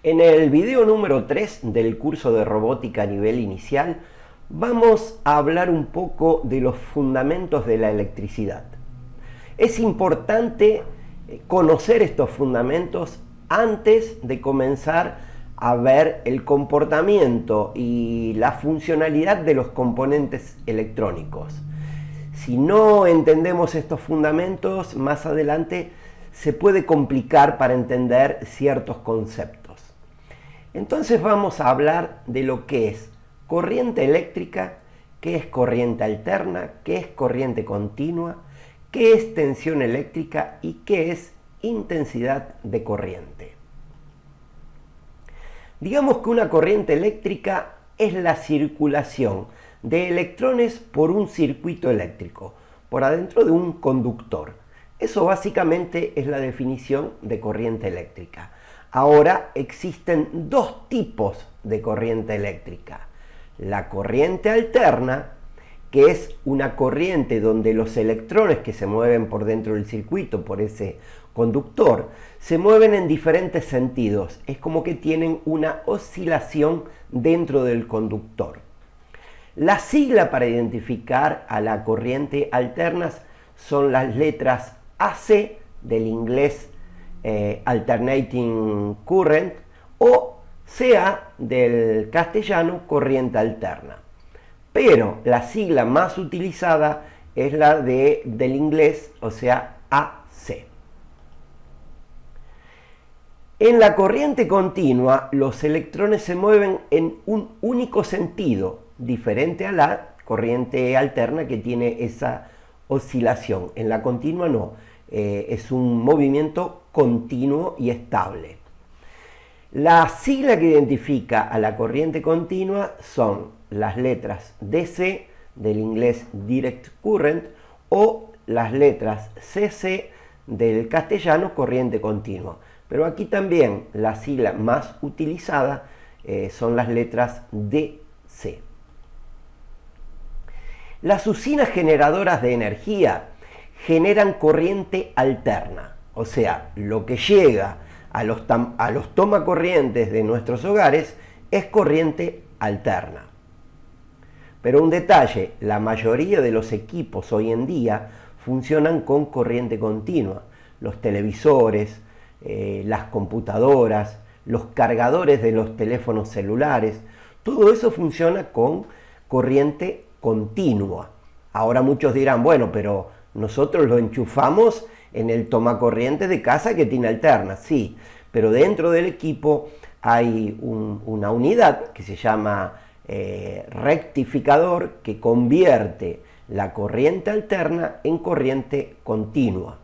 En el video número 3 del curso de robótica a nivel inicial vamos a hablar un poco de los fundamentos de la electricidad. Es importante conocer estos fundamentos antes de comenzar a ver el comportamiento y la funcionalidad de los componentes electrónicos. Si no entendemos estos fundamentos, más adelante se puede complicar para entender ciertos conceptos. Entonces vamos a hablar de lo que es corriente eléctrica, qué es corriente alterna, qué es corriente continua, qué es tensión eléctrica y qué es intensidad de corriente. Digamos que una corriente eléctrica es la circulación de electrones por un circuito eléctrico, por adentro de un conductor. Eso básicamente es la definición de corriente eléctrica. Ahora existen dos tipos de corriente eléctrica. La corriente alterna, que es una corriente donde los electrones que se mueven por dentro del circuito, por ese conductor, se mueven en diferentes sentidos. Es como que tienen una oscilación dentro del conductor. La sigla para identificar a la corriente alterna son las letras AC del inglés Alternating Current o CA del castellano corriente alterna. Pero la sigla más utilizada es la del inglés, o sea, AC. En la corriente continua, los electrones se mueven en un único sentido, diferente a la corriente alterna que tiene esa oscilación. En la continua no, es un movimiento continuo y estable. La sigla que identifica a la corriente continua son las letras DC del inglés Direct Current o las letras CC del castellano corriente continua. Pero aquí también la sigla más utilizada son las letras DC. Las usinas generadoras de energía generan corriente alterna, o sea, lo que llega a los tomacorrientes de nuestros hogares es corriente alterna. Pero un detalle, la mayoría de los equipos hoy en día funcionan con corriente continua. Los televisores, las computadoras, los cargadores de los teléfonos celulares, todo eso funciona con corriente continua. Ahora muchos dirán, bueno, pero nosotros lo enchufamos en el tomacorriente de casa que tiene alterna. Sí, pero dentro del equipo hay una unidad que se llama rectificador que convierte la corriente alterna en corriente continua.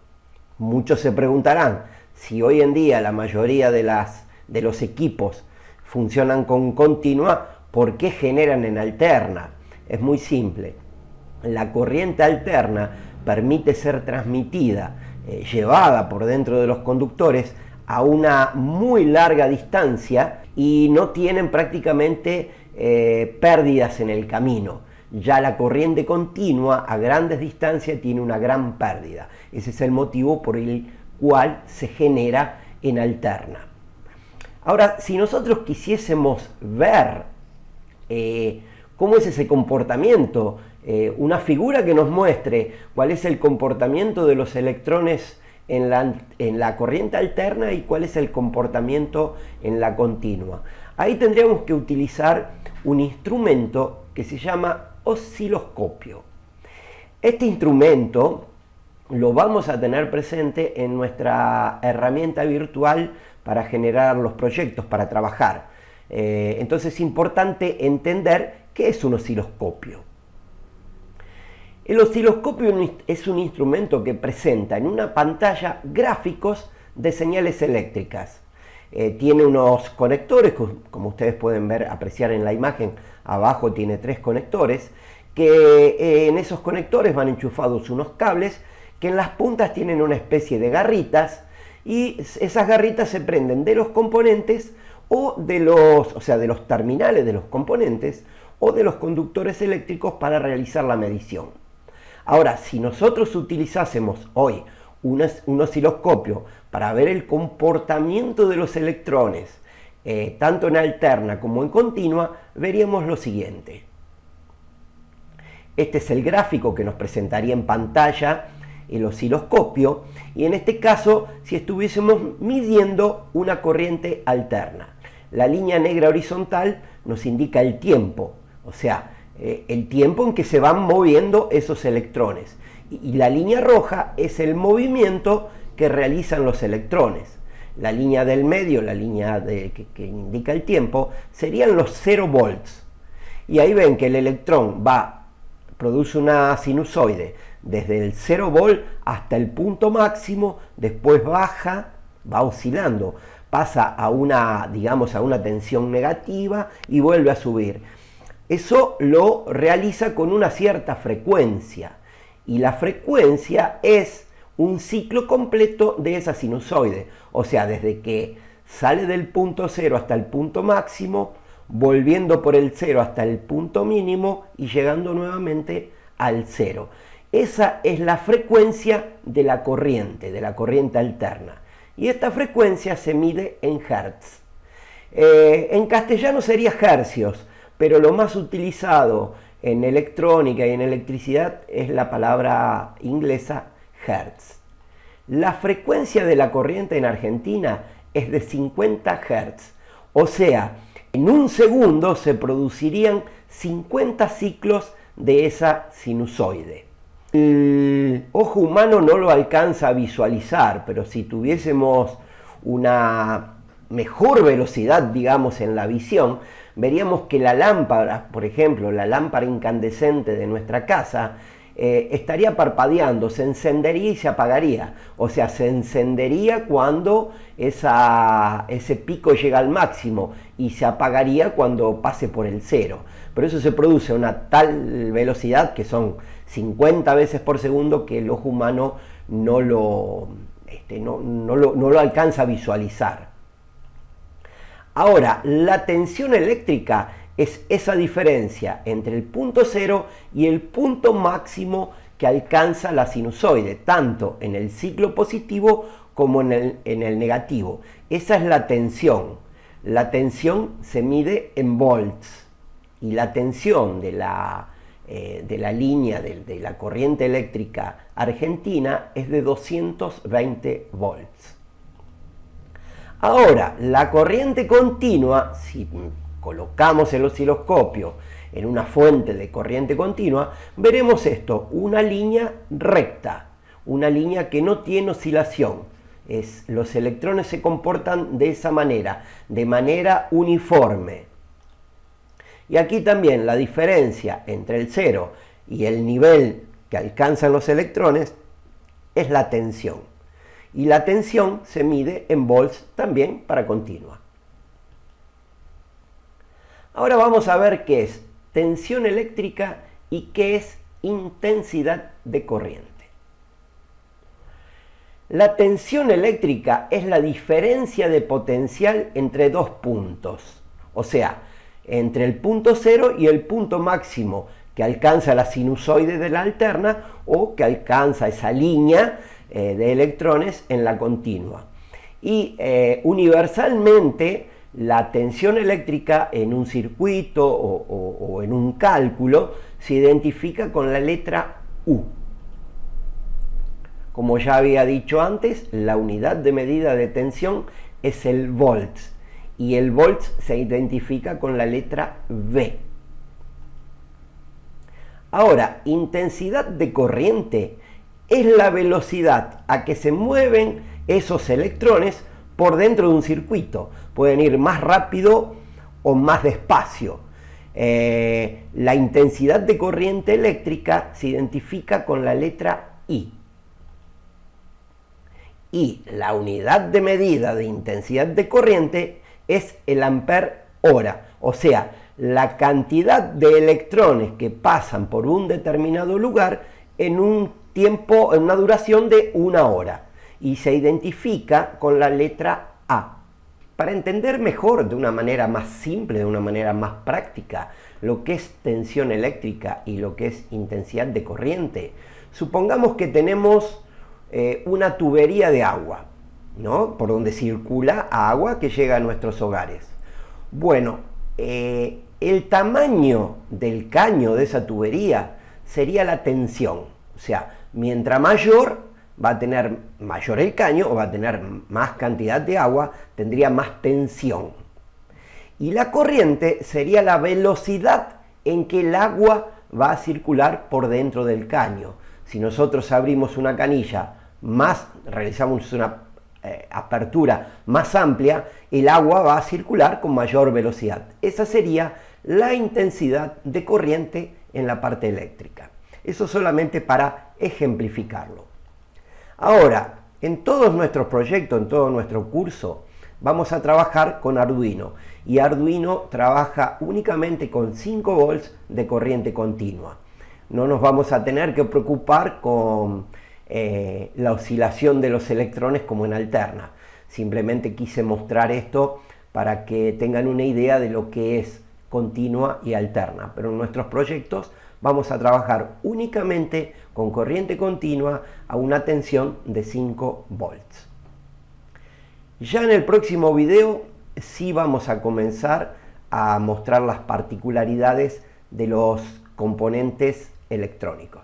Muchos se preguntarán, si hoy en día la mayoría de los equipos funcionan con continua, ¿por qué generan en alterna? Es muy simple. La corriente alterna permite ser transmitida, llevada por dentro de los conductores a una muy larga distancia y no tienen prácticamente pérdidas en el camino. Ya la corriente continua a grandes distancias tiene una gran pérdida. Ese es el motivo por el cual se genera en alterna. Ahora, si nosotros quisiésemos ver cómo es ese comportamiento, una figura que nos muestre cuál es el comportamiento de los electrones en la corriente alterna y cuál es el comportamiento en la continua. Ahí tendríamos que utilizar un instrumento que se llama osciloscopio. Este instrumento lo vamos a tener presente en nuestra herramienta virtual para generar los proyectos, para trabajar. Entonces es importante entender qué es un osciloscopio. El osciloscopio es un instrumento que presenta en una pantalla gráficos de señales eléctricas. Tiene unos conectores, como ustedes pueden ver, apreciar en la imagen, abajo tiene 3 conectores, que en esos conectores van enchufados unos cables que en las puntas tienen una especie de garritas y esas garritas se prenden de los componentes o de los terminales de los componentes o de los conductores eléctricos para realizar la medición. Ahora, si nosotros utilizásemos hoy un osciloscopio para ver el comportamiento de los electrones tanto en alterna como en continua, veríamos lo siguiente. Este es el gráfico que nos presentaría en pantalla el osciloscopio, y en este caso, si estuviésemos midiendo una corriente alterna. La línea negra horizontal nos indica el tiempo, o sea, el tiempo en que se van moviendo esos electrones. Y la línea roja es el movimiento que realizan los electrones. La línea del medio, la línea que indica el tiempo, serían los 0 volts. Y ahí ven que el electrón produce una sinusoide desde el 0 volt hasta el punto máximo, después baja, va oscilando, pasa a una tensión negativa y vuelve a subir. Eso lo realiza con una cierta frecuencia, y la frecuencia es un ciclo completo de esa sinusoide, o sea, desde que sale del punto 0 hasta el punto máximo, volviendo por el 0 hasta el punto mínimo y llegando nuevamente al 0. Esa es la frecuencia de la corriente alterna. Y esta frecuencia se mide en hertz. En castellano sería hercios, pero lo más utilizado en electrónica y en electricidad es la palabra inglesa hertz. La frecuencia de la corriente en Argentina es de 50 hertz, o sea, en un segundo se producirían 50 ciclos de esa sinusoide. El ojo humano no lo alcanza a visualizar, pero si tuviésemos una mejor velocidad, digamos, en la visión, veríamos que la lámpara, por ejemplo, la lámpara incandescente de nuestra casa, estaría parpadeando, se encendería y se apagaría. O sea, se encendería cuando ese pico llega al máximo y se apagaría cuando pase por el 0. Pero eso se produce a una tal velocidad, que son 50 veces por segundo, que el ojo humano no lo alcanza a visualizar. Ahora, la tensión eléctrica es esa diferencia entre el punto 0 y el punto máximo que alcanza la sinusoide, tanto en el ciclo positivo como en el negativo. Esa es la tensión. La tensión se mide en volts, y la tensión de la línea de la corriente eléctrica argentina es de 220 volts. Ahora, la corriente continua, si colocamos el osciloscopio en una fuente de corriente continua, veremos esto, una línea recta, una línea que no tiene oscilación. Los electrones se comportan de esa manera, de manera uniforme. Y aquí también la diferencia entre el 0 y el nivel que alcanzan los electrones es la tensión. Y la tensión se mide en volts también para continua. Ahora vamos a ver qué es tensión eléctrica y qué es intensidad de corriente. La tensión eléctrica es la diferencia de potencial entre dos puntos, o sea, entre el punto 0 y el punto máximo que alcanza la sinusoide de la alterna o que alcanza esa línea de electrones en la continua. Y universalmente la tensión eléctrica en un circuito o en un cálculo se identifica con la letra U. Como ya había dicho antes, la unidad de medida de tensión es el volts, y el volts se identifica con la letra V. Ahora, intensidad de corriente es la velocidad a que se mueven esos electrones por dentro de un circuito. Pueden ir más rápido o más despacio. La intensidad de corriente eléctrica se identifica con la letra I. Y la unidad de medida de intensidad de corriente es el ampere hora, o sea, la cantidad de electrones que pasan por un determinado lugar en un tiempo, en una duración de 1 hora, y se identifica con la letra A. Para entender mejor, de una manera más simple, de una manera más práctica, lo que es tensión eléctrica y lo que es intensidad de corriente, supongamos que tenemos una tubería de agua, ¿no?, por donde circula agua que llega a nuestros hogares. Bueno, el tamaño del caño de esa tubería sería la tensión. O sea, mientras mayor va a tener mayor el caño o va a tener más cantidad de agua, tendría más tensión. Y la corriente sería la velocidad en que el agua va a circular por dentro del caño. Si nosotros abrimos una canilla realizamos una apertura más amplia, el agua va a circular con mayor velocidad. Esa sería la intensidad de corriente en la parte eléctrica. Eso solamente para ejemplificarlo. Ahora, en todos nuestros proyectos, en todo nuestro curso, vamos a trabajar con Arduino. Y Arduino trabaja únicamente con 5 volts de corriente continua. No nos vamos a tener que preocupar con la oscilación de los electrones como en alterna. Simplemente quise mostrar esto para que tengan una idea de lo que es continua y alterna. Pero en nuestros proyectos vamos a trabajar únicamente con corriente continua a una tensión de 5 volts. Ya en el próximo video sí vamos a comenzar a mostrar las particularidades de los componentes electrónicos.